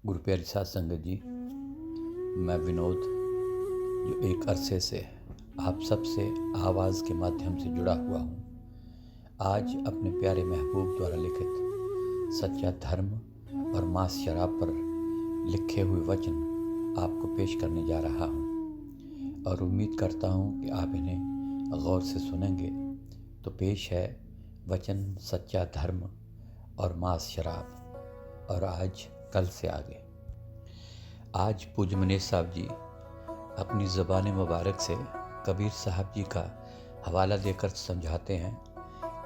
गुरु प्यारी साध संगत जी, मैं विनोद जो एक अरसे से आप सबसे आवाज़ के माध्यम से जुड़ा हुआ हूँ, आज अपने प्यारे महबूब द्वारा लिखित सच्चा धर्म और मांस शराब पर लिखे हुए वचन आपको पेश करने जा रहा हूँ और उम्मीद करता हूँ कि आप इन्हें गौर से सुनेंगे। तो पेश है वचन सच्चा धर्म और मांस शराब, और आज कल से आगे। आज पूज्य मनीष साहब जी अपनी ज़बान मुबारक से कबीर साहब जी का हवाला देकर समझाते हैं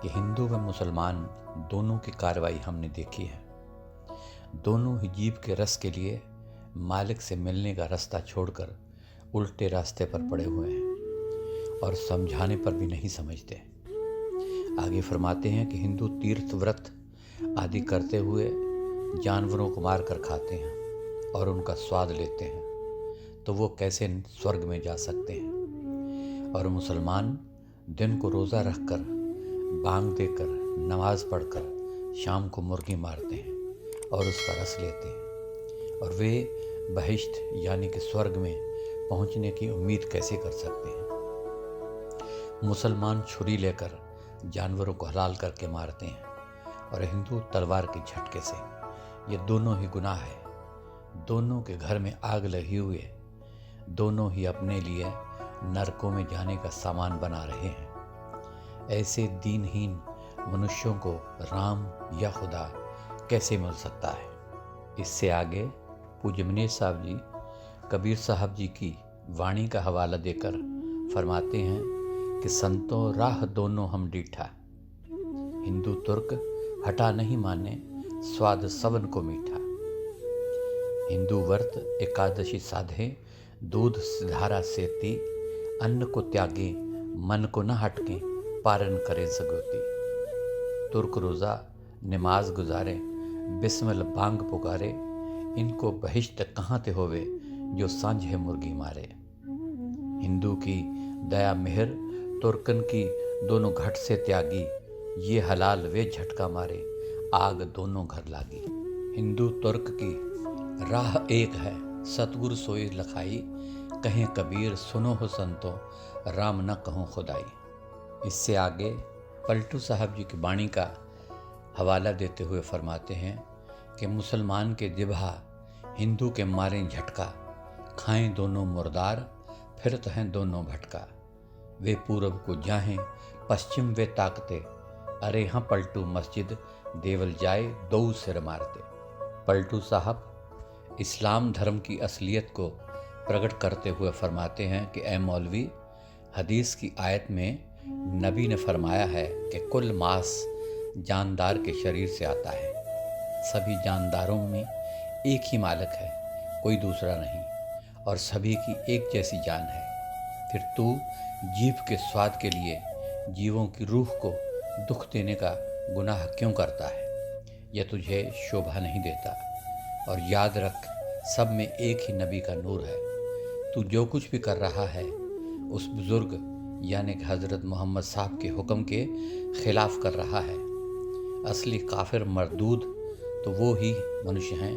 कि हिंदू व मुसलमान दोनों की कार्रवाई हमने देखी है। दोनों ही जीव के रस के लिए मालिक से मिलने का रास्ता छोड़कर उल्टे रास्ते पर पड़े हुए हैं और समझाने पर भी नहीं समझते। आगे फरमाते हैं कि हिंदू तीर्थ व्रत आदि करते हुए जानवरों को मार कर खाते हैं और उनका स्वाद लेते हैं, तो वो कैसे स्वर्ग में जा सकते हैं। और मुसलमान दिन को रोज़ा रखकर, बांग देकर, नमाज पढ़कर शाम को मुर्गी मारते हैं और उसका रस लेते हैं, और वे बहिश्त यानी कि स्वर्ग में पहुंचने की उम्मीद कैसे कर सकते हैं। मुसलमान छुरी लेकर जानवरों को हलाल करके मारते हैं और हिंदू तलवार के झटके से। ये दोनों ही गुनाह है, दोनों के घर में आग लगी हुई है, दोनों ही अपने लिए नरकों में जाने का सामान बना रहे हैं। ऐसे दीनहीन मनुष्यों को राम या खुदा कैसे मिल सकता है। इससे आगे पूज्य मनीष साहब जी कबीर साहब जी की वाणी का हवाला देकर फरमाते हैं कि संतों राह दोनों हम डीठा, हिंदू तुर्क हटा नहीं माने स्वाद सवन को मीठा। हिंदू व्रत एकादशी साधे, दूध धारा सेती, अन्न को त्यागे मन को न हटके, पारण करे सगोती। तुर्क रोज़ा नमाज गुजारे, बिस्मिल बांग पुकारे, इनको बहिश्त कहाँ ते होवे जो सांझे मुर्गी मारे। हिंदू की दया मेहर तुर्कन की दोनों घट से त्यागी, ये हलाल वे झटका मारे, आग दोनों घर लागी। हिंदू तुर्क की राह एक है, सतगुरु सोई लखाई, कहें कबीर सुनो हो संतो, राम न कहो खुदाई। इससे आगे पलटू साहब जी की वाणी का हवाला देते हुए फरमाते हैं कि मुसलमान के जिब्हा हिंदू के मारें झटका, खाएं दोनों मुर्दार, फिरत हैं दोनों भटका। वे पूरब को जाहें पश्चिम वे ताकते, अरे हाँ पलटू मस्जिद देवल जाए दो सिर मारते। पलटू साहब इस्लाम धर्म की असलियत को प्रकट करते हुए फरमाते हैं कि ए मौलवी, हदीस की आयत में नबी ने फरमाया है कि कुल मांस जानदार के शरीर से आता है। सभी जानदारों में एक ही मालिक है, कोई दूसरा नहीं, और सभी की एक जैसी जान है। फिर तू जीभ के स्वाद के लिए जीवों की रूह को दुख देने का गुनाह क्यों करता है। यह तुझे शोभा नहीं देता। और याद रख, सब में एक ही नबी का नूर है। तू जो कुछ भी कर रहा है उस बुजुर्ग यानी कि हज़रत मोहम्मद साहब के हुक्म के खिलाफ कर रहा है। असली काफिर मरदूद तो वो ही मनुष्य हैं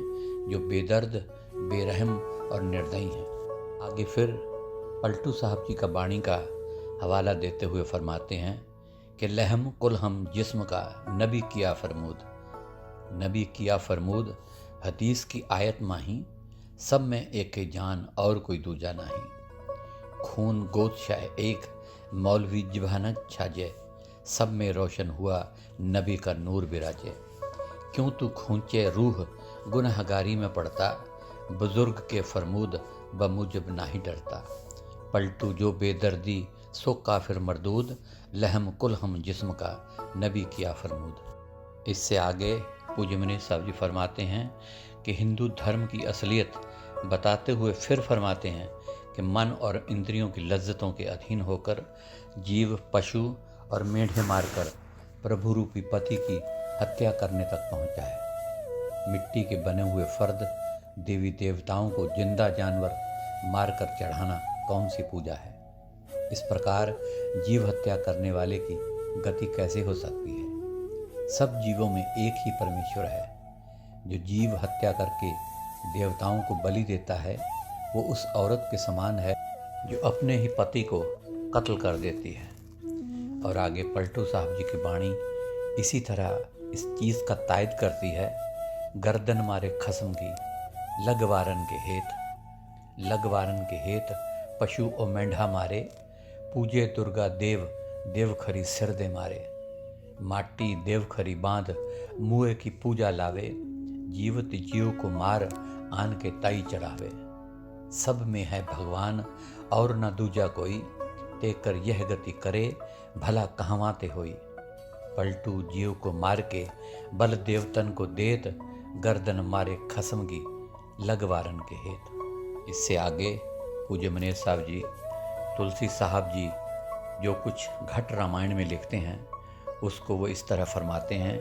जो बेदर्द, बेरहम और निर्दयी हैं। आगे फिर पलटू साहब जी का वाणी का हवाला देते हुए फरमाते हैं कि लहम कुल हम जिस्म का नबी किया फरमूद। नबी किया फरमूद हदीस की आयत माही, सब में एक जान और कोई दूजा नहीं। खून गोद शाह एक मौलवी जिभान छाजे, सब में रोशन हुआ नबी का नूर बिराजे। क्यों तू खूंचे रूह गुनहगारी में पड़ता, बुजुर्ग के फरमूद बमुजब नहीं डरता। पलटू जो बेदर्दी सो काफिर मरदूद, लहम कुल हम जिस्म का नबी किया फरमूद। इससे आगे पूज्य मनीष साहब जी फरमाते हैं कि हिंदू धर्म की असलियत बताते हुए फिर फरमाते हैं कि मन और इंद्रियों की लज्जतों के अधीन होकर जीव पशु और मेढे मारकर प्रभु रूपी पति की हत्या करने तक पहुंचा है। मिट्टी के बने हुए फर्द देवी देवताओं को जिंदा जानवर मारकर चढ़ाना कौन सी पूजा है। इस प्रकार जीव हत्या करने वाले की गति कैसे हो सकती है। सब जीवों में एक ही परमेश्वर है जो जीव हत्या करके देवताओं को बलि देता है वो उस औरत के समान है जो अपने ही पति को कत्ल कर देती है। और आगे पलटू साहब जी की वाणी इसी तरह इस चीज़ का तायद करती है। गर्दन मारे खसम की लगवारन के हेत पशु ओ मेंढा मारे, पूजे दुर्गा देव देव खरी सिर दे मारे। माटी देव खरी बांध मुए की पूजा लावे, जीवत जीव को मार आन के ताई चढ़ावे। सब में है भगवान और न दूजा कोई, तेकर यह गति करे भला कहवाते होई। पलटू जीव को मार के बल देवतन को देत, गर्दन मारे खसम की लगवारन के हेत। इससे आगे पूज्य मनेर साहब जी, तुलसी साहब जी जो कुछ घट रामायण में लिखते हैं उसको वो इस तरह फरमाते हैं।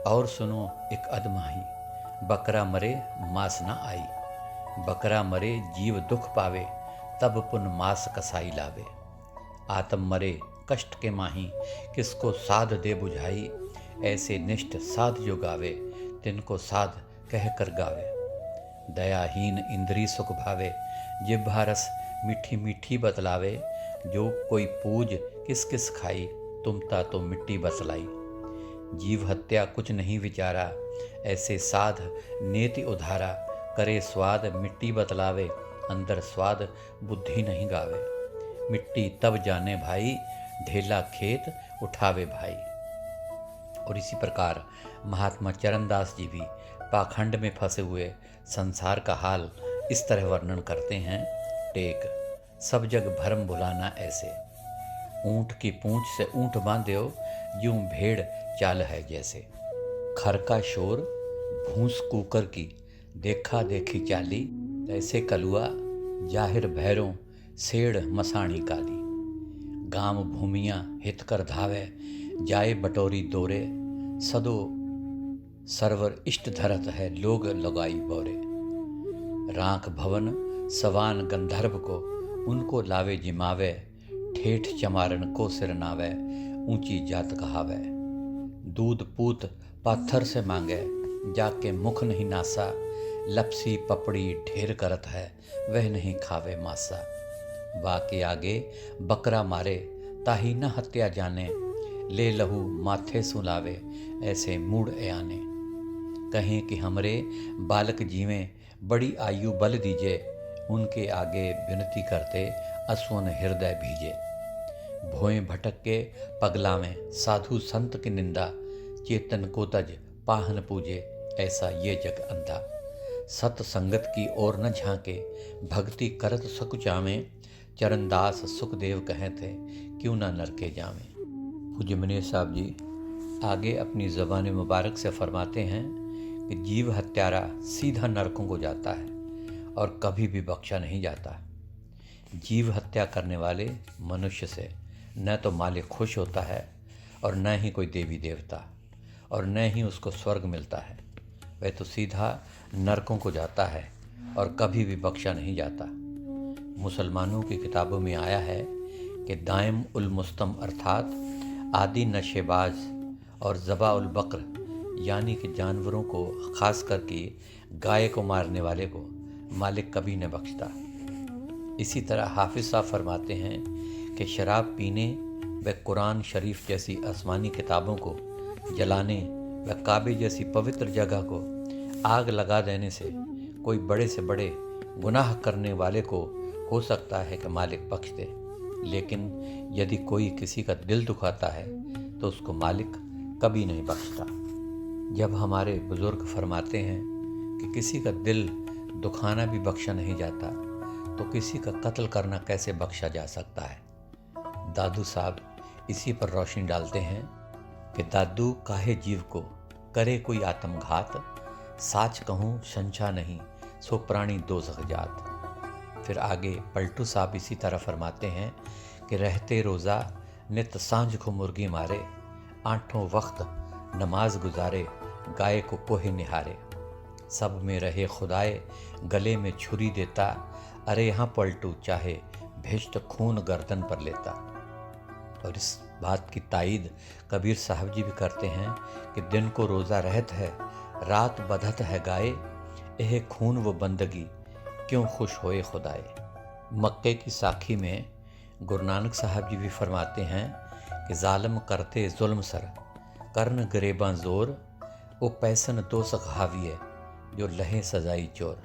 और सुनो एक अदमाही, बकरा मरे मास न आई। बकरा मरे जीव दुख पावे, तब पुन मास कसाई लावे। आत्म मरे कष्ट के माही, किसको साध दे बुझाई। ऐसे निष्ठ साध जो गावे, तिनको साध कह कर गावे। दयाहीन इंद्री सुख भावे, जिह्वा रस मीठी मीठी बतलावे। जो कोई पूज किस किस खाई, तुमता तो मिट्टी बसलाई। जीव हत्या कुछ नहीं विचारा, ऐसे साध नेति उधारा। करे स्वाद मिट्टी बतलावे, अंदर स्वाद बुद्धि नहीं गावे। मिट्टी तब जाने भाई, ढेला खेत उठावे भाई। और इसी प्रकार महात्मा चरणदास जी भी पाखंड में फंसे हुए संसार का हाल इस तरह वर्णन करते हैं। टेक सब जग भरम भुलाना ऐसे, ऊंट की पूंछ से ऊंट बांध्यो, यूं भेड़ चाल है जैसे। खर का शोर भूस कूकर की, देखा देखी चाली। तैसे कलुआ जाहिर भैरों, सेड़ मसाणी काली। गाम भूमियाँ हित कर धावे, जाए बटोरी दोरे। सदो सरवर इष्ट धरत है, लोग लगाई बोरे। राख भवन सवान गंधर्व को, उनको लावे जिमावे। ठेठ चमारन को सिर नावे, ऊंची जात कहावे। दूध पूत पाथर से मांगे, जाके मुख नहीं नासा। लपसी पपड़ी ढेर करत है, वह नहीं खावे मासा। वाके आगे बकरा मारे, ताही न हत्या जाने। ले लहू माथे सुलावे, ऐसे मूड अयाने। कहें कि हमरे बालक जीवें, बड़ी आयु बल दीजे। उनके आगे विनती करते, असुवन हृदय भीजे। भोएं भटक के पगलावें, साधु संत की निंदा। चेतन को तज पाहन पूजे, ऐसा ये जग अंधा। सत संगत की ओर न झांके, भक्ति करत सकुचावें। चरणदास सुखदेव कहे थे, क्यों न नरके जावें। पूज्य मनेर साहब जी आगे अपनी ज़बान मुबारक से फरमाते हैं कि जीव हत्यारा सीधा नरकों को जाता है और कभी भी बख्शा नहीं जाता। जीव हत्या करने वाले मनुष्य से न तो मालिक खुश होता है और न ही कोई देवी देवता, और न ही उसको स्वर्ग मिलता है। वह तो सीधा नरकों को जाता है और कभी भी बख्शा नहीं जाता। मुसलमानों की किताबों में आया है कि दाइम उल मुस्तम अर्थात आदि नशेबाज और ज़बा उल बकर यानी कि जानवरों को, खास करके गाय को मारने वाले को मालिक कभी न बख्शता। इसी तरह हाफिज साहब फरमाते हैं कि शराब पीने व कुरान शरीफ जैसी आसमानी किताबों को जलाने व काबे जैसी पवित्र जगह को आग लगा देने से कोई बड़े से बड़े गुनाह करने वाले को हो सकता है कि मालिक बख्श दे, लेकिन यदि कोई किसी का दिल दुखाता है तो उसको मालिक कभी नहीं बख्शता। जब हमारे बुजुर्ग फरमाते हैं कि किसी का दिल दुखाना भी बख्शा नहीं जाता, तो किसी का कत्ल करना कैसे बख्शा जा सकता है। दादू साहब इसी पर रोशनी डालते हैं कि दादू काहे जीव को करे कोई आत्मघात। साच कहूँ शंशा नहीं, सो प्राणी दोज़ख जात। फिर आगे पलटू साहब इसी तरह फरमाते हैं कि रहते रोज़ा नित सांझ को मुर्गी मारे। आठों वक्त नमाज गुजारे, गाय को कोहे निहारे। सब में रहे खुदाए, गले में छुरी देता। अरे यहाँ पलटू चाहे भेजत खून गर्दन पर लेता। और इस बात की तायीद कबीर साहब जी भी करते हैं कि दिन को रोज़ा रहत है, रात बधत है गाय। एह खून वो बंदगी क्यों खुश होए खुदाए। मक्के की साखी में गुरु नानक साहब जी भी फरमाते हैं कि जालिम करते जुल्म सर करन गरेबां जोर, वो पैसन दोसख हाविए जो लहे सजाई चोर।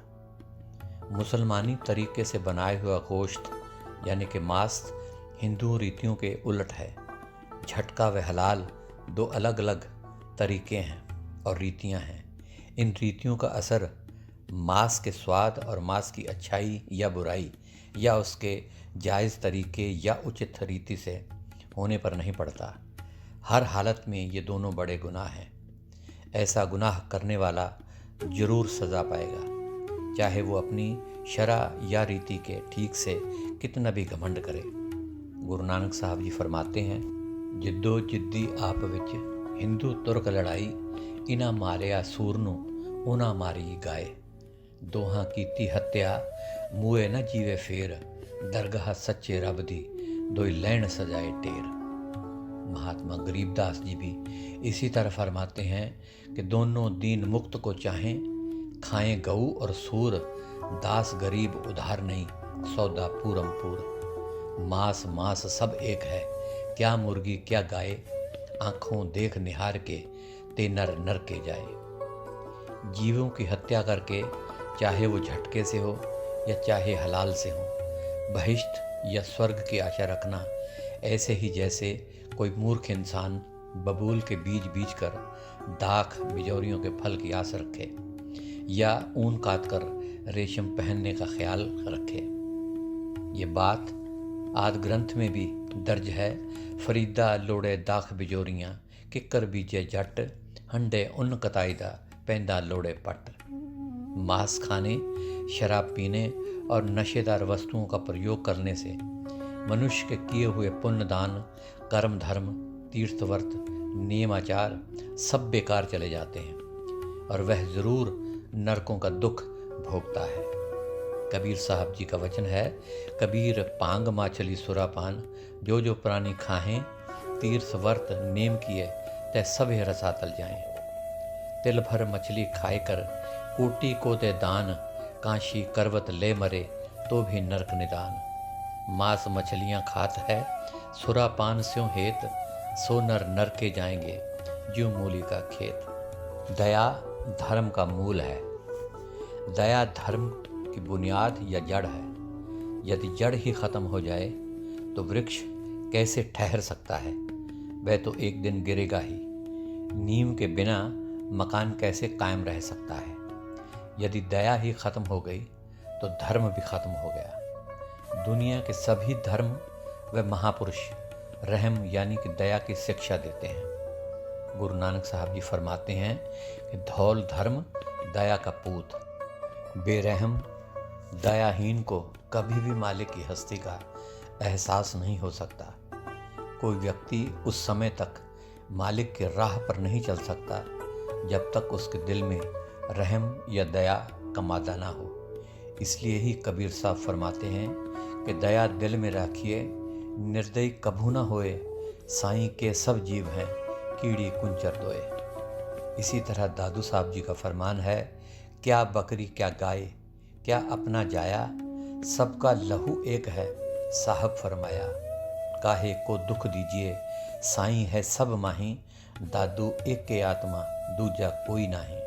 मुसलमानी तरीके से बनाए हुआ गोश्त यानी कि मांस हिंदू रीतियों के उलट है। झटका व हलाल दो अलग अलग तरीके हैं और रीतियां हैं। इन रीतियों का असर मांस के स्वाद और मांस की अच्छाई या बुराई या उसके जायज़ तरीके या उचित रीति से होने पर नहीं पड़ता। हर हालत में ये दोनों बड़े गुनाह हैं। ऐसा गुनाह करने वाला जरूर सज़ा पाएगा, चाहे वो अपनी शरा या रीति के ठीक से कितना भी घमंड करे। गुरु नानक साहब जी फरमाते हैं, जिद्दो जिद्दी आप विच हिंदू तुर्क लड़ाई, इना मारिया सूरनू उना मारी गाए। दोहां कीती हत्या मुए न जीवे फेर, दरगाह सच्चे रब दी दोई लैन सजाए टेर। महात्मा गरीबदास जी भी इसी तरह फरमाते हैं कि दोनों दीन मुक्त को चाहें, खाएं गऊ और सूर, दास गरीब उधार नहीं सौदा पूरम पूर। मांस मांस सब एक है, क्या मुर्गी क्या गाय, आंखों देख निहार के ते नर नर के जाए। जीवों की हत्या करके, चाहे वो झटके से हो या चाहे हलाल से हो, बहिश्त या स्वर्ग की आशा रखना ऐसे ही जैसे कोई मूर्ख इंसान बबूल के बीज बीज कर दाख बिजौरियों के फल की आस रखे या ऊन काट कर रेशम पहनने का ख्याल रखे। ये बात आदि ग्रंथ में भी दर्ज है। फरीदा लोड़े दाख बिजोरियाँ, किकर बीजे जट, हंडे उन कताईदा पैंदा लोड़े पट। मांस खाने, शराब पीने और नशेदार वस्तुओं का प्रयोग करने से मनुष्य के किए हुए पुण्य दान, कर्म धर्म, तीर्थव्रत, नियमाचार सब बेकार चले जाते हैं और वह ज़रूर नरकों का दुख भोगता है। कबीर साहब जी का वचन है, कबीर पांग माचली सुरापान, जो जो प्राणी खाहें, तीर्थ व्रत नेम किए तय सभे रसा तल जाएं। तिल भर मछली खाए कर कोटि को दे दान, काशी करवत ले मरे तो भी नरक निदान। मांस मछलियाँ खात है सुरापान स्यों हेत, सो नर नर के जाएंगे ज्यों मूली का खेत। दया धर्म का मूल है। दया धर्म की बुनियाद या जड़ है। यदि जड़ ही खत्म हो जाए तो वृक्ष कैसे ठहर सकता है? वह तो एक दिन गिरेगा ही। नींव के बिना मकान कैसे कायम रह सकता है? यदि दया ही खत्म हो गई तो धर्म भी खत्म हो गया। दुनिया के सभी धर्म व महापुरुष रहम यानी कि दया की शिक्षा देते हैं। गुरु नानक साहब जी फरमाते हैं कि धौल धर्म दया का पूत। बेरहम दयाहीन को कभी भी मालिक की हस्ती का एहसास नहीं हो सकता। कोई व्यक्ति उस समय तक मालिक के राह पर नहीं चल सकता जब तक उसके दिल में रहम या दया का मादा ना हो। इसलिए ही कबीर साहब फरमाते हैं कि दया दिल में रखिए, निर्दयी कभू न होए, साईं के सब जीव हैं कीड़ी कुंचर दोए। इसी तरह दादू साहब जी का फरमान है, क्या बकरी क्या गाय, क्या अपना जाया, सबका लहू एक है साहब फरमाया। काहे को दुख दीजिए, साईं है सब माही, दादू एक के आत्मा दूजा कोई नाही।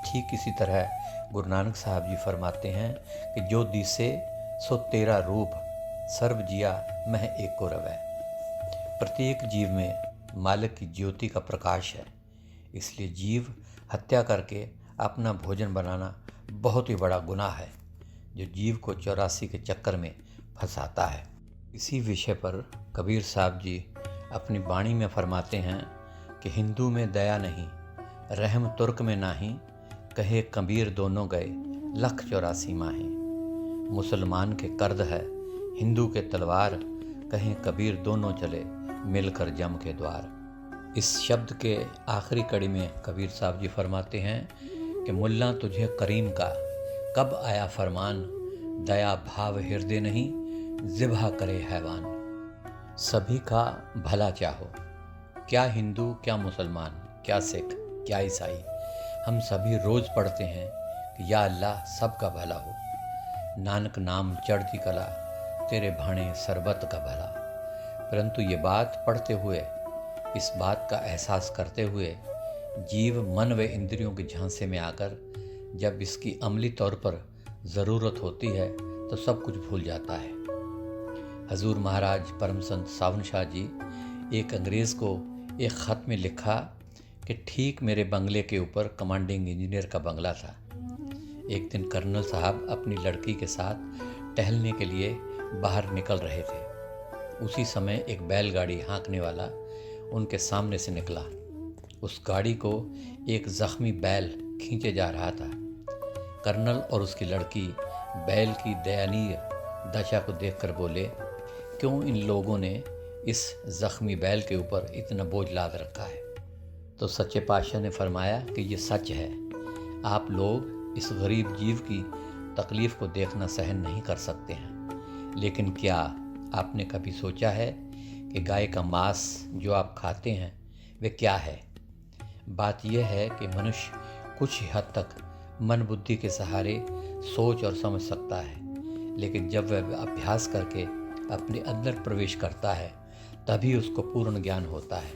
ठीक इसी तरह गुरु नानक साहब जी फरमाते हैं कि जो दिसे सो तेरा रूप, सर्व जिया मह एक को रवै। प्रत्येक जीव में मालिक की ज्योति का प्रकाश है। इसलिए जीव हत्या करके अपना भोजन बनाना बहुत ही बड़ा गुनाह है, जो जीव को 84 के चक्कर में फंसाता है। इसी विषय पर कबीर साहब जी अपनी वाणी में फरमाते हैं कि हिंदू में दया नहीं, रहम तुर्क में नाही, कहे कबीर दोनों गए 184 माही। मुसलमान के कर्द है, हिंदू के तलवार, कहें कबीर दोनों चले मिलकर जम के द्वार। इस शब्द के आखिरी कड़ी में कबीर साहब जी फरमाते हैं कि मुल्ला तुझे करीम का कब आया फरमान, दया भाव हृदय नहीं ज़िबा करे हैवान। सभी का भला चाहो, क्या हिंदू क्या मुसलमान, क्या सिख क्या ईसाई, हम सभी रोज़ पढ़ते हैं या अल्लाह सबका भला हो। नानक नाम चढ़ती कला, तेरे भाणे सरबत का भला। परंतु ये बात पढ़ते हुए, इस बात का एहसास करते हुए, जीव मन व इंद्रियों के झांसे में आकर जब इसकी अमली तौर पर ज़रूरत होती है तो सब कुछ भूल जाता है। हजूर महाराज परम संत सावन शाह जी एक अंग्रेज़ को एक ख़त में लिखा कि ठीक मेरे बंगले के ऊपर कमांडिंग इंजीनियर का बंगला था। एक दिन कर्नल साहब अपनी लड़की के साथ टहलने के लिए बाहर निकल रहे थे। उसी समय एक बैलगाड़ी हाँकने वाला उनके सामने से निकला। उस गाड़ी को एक ज़ख्मी बैल खींचे जा रहा था। कर्नल और उसकी लड़की बैल की दयनीय दशा को देखकर बोले, क्यों इन लोगों ने इस ज़ख्मी बैल के ऊपर इतना बोझ लाद रखा है? तो सच्चे पातशाह ने फरमाया कि ये सच है, आप लोग इस गरीब जीव की तकलीफ़ को देखना सहन नहीं कर सकते हैं। लेकिन क्या आपने कभी सोचा है कि गाय का मांस जो आप खाते हैं वे क्या है? बात यह है कि मनुष्य कुछ हद तक मन बुद्धि के सहारे सोच और समझ सकता है, लेकिन जब वह अभ्यास करके अपने अंदर प्रवेश करता है तभी उसको पूर्ण ज्ञान होता है।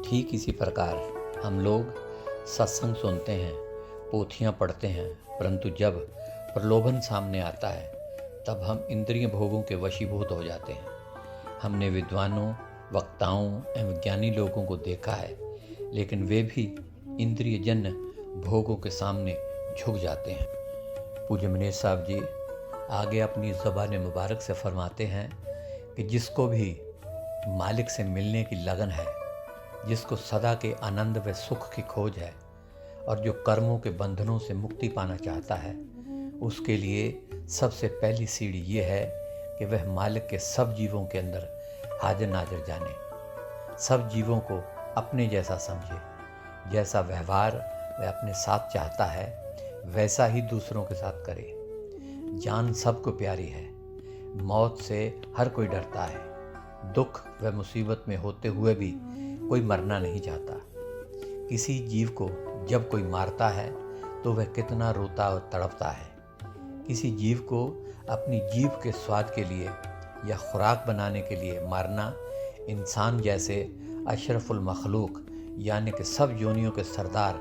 ठीक इसी प्रकार हम लोग सत्संग सुनते हैं, पोथियाँ पढ़ते हैं, परंतु जब प्रलोभन सामने आता है तब हम इंद्रिय भोगों के वशीभूत हो जाते हैं। हमने विद्वानों, वक्ताओं एवं ज्ञानी लोगों को देखा है, लेकिन वे भी इंद्रियजन्य भोगों के सामने झुक जाते हैं। पूज्य मनीष साहब जी आगे अपनी ज़बान मुबारक से फरमाते हैं कि जिसको भी मालिक से मिलने की लगन है, जिसको सदा के आनंद व सुख की खोज है और जो कर्मों के बंधनों से मुक्ति पाना चाहता है, उसके लिए सबसे पहली सीढ़ी ये है कि वह मालिक के सब जीवों के अंदर हाजिर नाजिर जाने, सब जीवों को अपने जैसा समझे। जैसा व्यवहार वह अपने साथ चाहता है वैसा ही दूसरों के साथ करे। जान सबको प्यारी है, मौत से हर कोई डरता है। दुख व मुसीबत में होते हुए भी कोई मरना नहीं चाहता। किसी जीव को जब कोई मारता है तो वह कितना रोता और तड़पता है। किसी जीव को अपनी जीभ के स्वाद के लिए या खुराक बनाने के लिए मारना इंसान जैसे अशरफुल मखलूक यानी कि सब योनियों के सरदार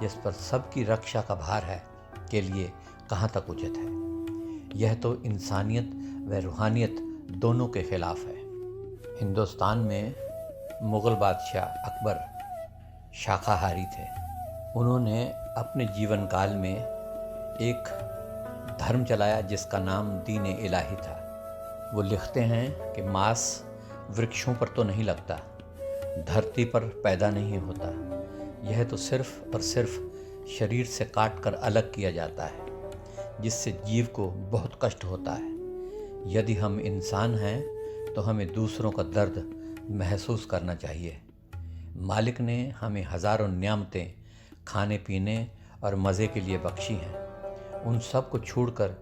जिस पर सबकी रक्षा का भार है के लिए कहाँ तक उचित है। यह तो इंसानियत व रूहानियत दोनों के खिलाफ है। हिंदुस्तान में मुग़ल बादशाह अकबर शाकाहारी थे। उन्होंने अपने जीवन काल में एक धर्म चलाया जिसका नाम दीन इलाही था। वो लिखते हैं कि मांस वृक्षों पर तो नहीं लगता, धरती पर पैदा नहीं होता, यह तो सिर्फ और सिर्फ शरीर से काट कर अलग किया जाता है, जिससे जीव को बहुत कष्ट होता है। यदि हम इंसान हैं तो हमें दूसरों का दर्द महसूस करना चाहिए। मालिक ने हमें हज़ारों नियामतें खाने पीने और मज़े के लिए बख्शी हैं। उन सब को छोड़कर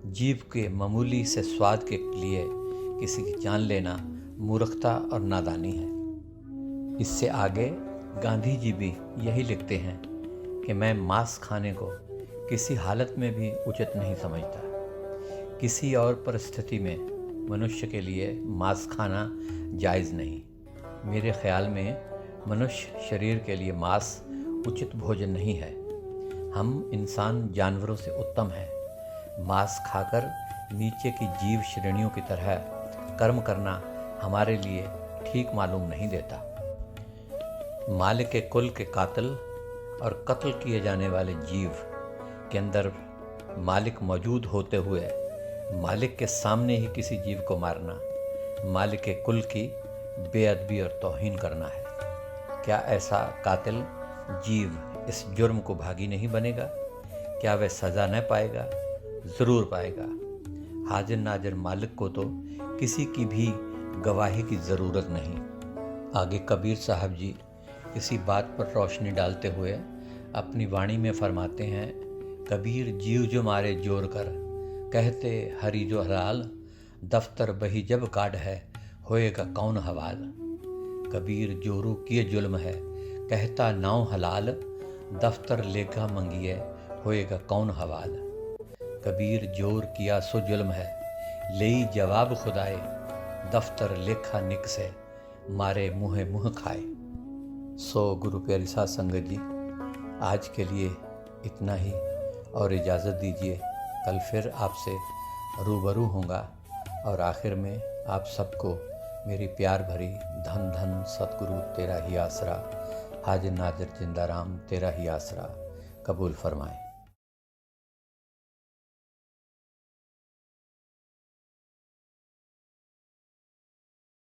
जीव के मामूली से स्वाद के लिए किसी की जान लेना मूर्खता और नादानी है। इससे आगे गांधी जी भी यही लिखते हैं कि मैं मांस खाने को किसी हालत में भी उचित नहीं समझता। किसी और परिस्थिति में मनुष्य के लिए मांस खाना जायज़ नहीं। मेरे ख्याल में मनुष्य शरीर के लिए मांस उचित भोजन नहीं है। हम इंसान जानवरों से उत्तम हैं। मांस खाकर नीचे की जीव श्रेणियों की तरह कर्म करना हमारे लिए ठीक मालूम नहीं देता। मालिक के कुल के कातिल और कत्ल किए जाने वाले जीव के अंदर मालिक मौजूद होते हुए मालिक के सामने ही किसी जीव को मारना मालिक के कुल की बेअदबी और तौहीन करना है। क्या ऐसा कातिल जीव इस जुर्म को भागी नहीं बनेगा? क्या वह सज़ा न पाएगा? ज़रूर पाएगा। हाजिर नाजिर मालिक को तो किसी की भी गवाही की ज़रूरत नहीं। आगे कबीर साहब जी इसी बात पर रोशनी डालते हुए अपनी वाणी में फरमाते हैं, कबीर जीव जो मारे जोर कर, कहते हरि जो हलाल, दफ्तर बही जब काट है, होएगा कौन हवाल। कबीर जोरू किए जुल्म है, कहता नाव हलाल, दफ्तर लेखा मंगिए, होएगा कौन हवाल। कबीर जोर किया सो जुल्म है, लेई जवाब खुदाए, दफ्तर लेखा निक से, मारे मुँह मुँह खाए। सो गुरु प्यारी साध संगत जी, आज के लिए इतना ही और इजाज़त दीजिए। कल फिर आपसे रूबरू होऊंगा और आखिर में आप सबको मेरी प्यार भरी धन धन सतगुरु तेरा ही आसरा, हाजिर नाजिर जिंदा राम तेरा ही आसरा कबूल फरमाएं।